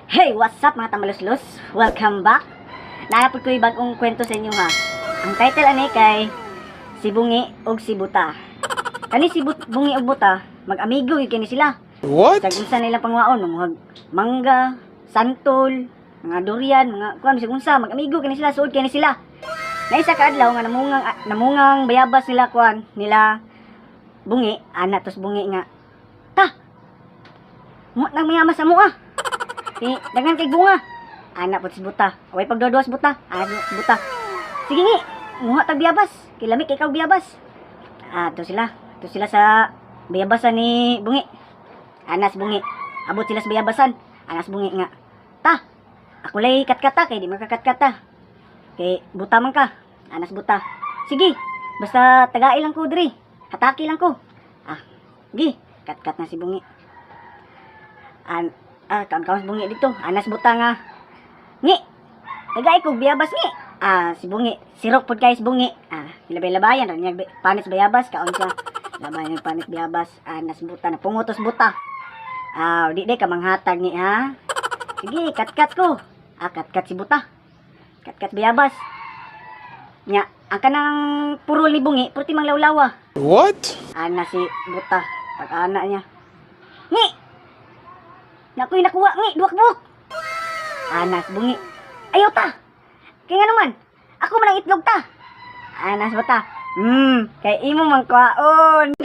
Hey, what's up mga tambaluslos? Welcome back. Naapod ko yung bagong kwento sa inyo ha. Ang title ani kay Si Bungi og si Buta. Kani si Bungi og Buta, mag-amigo yun kini sila. What? Sa unsa nilang pangwaon, mga mangga, santol, mga durian, mga kuan bisag unsa, mag-amigo kini sila, suod kini sila. Naisa ka adlaw nga namungang bayabas nila kuan nila Bungi, ana tos Bungi nga. Ta. Mo nang mayamas sa mo ah. Dagan kay bunga. Anak po si Buta. Away pagduduwas Buta. Anak si Buta. Sige ngi. Muha tag biyabas. Kilami kay ikaw biyabas. Ito sila. Ito sila sa biyabasan ni Bungi. Anas Bungi. Abot sila sa biyabasan. Anas Bungi nga. Ta. Ako lay katkata kay di makakatkata. Kay Buta man ka. Anas Buta. Sige. Basta tagai lang ko diri. Hataki lang ko. Gi. Katkat na si Bungi. Kaon Bungi dito. Anas Buta nga. Ngi. Nagay ko biyabas ngi. Si Bungi. Sirok pod kay si Bungi. Labay-labayan ran niya panis bayabas kaon siya. Labayan panis bayabas. Anas Buta na pungutos Buta. Di ka manghatag ni ha. Sige, kat-kat ko. Kat-kat si Buta. Kat-kat bayabas. Nya, ang kanang purol ni Bungi, purti mang lawlawa. What? Anas si Buta. Pag-anak niya. Ngi. Nakoy nakuha ngi, duwak-buwak. Anas Bungi. Ayaw ta. Kaya nga naman, ako man ang itlog ta. Anas Buta. Kay imo man kwaon.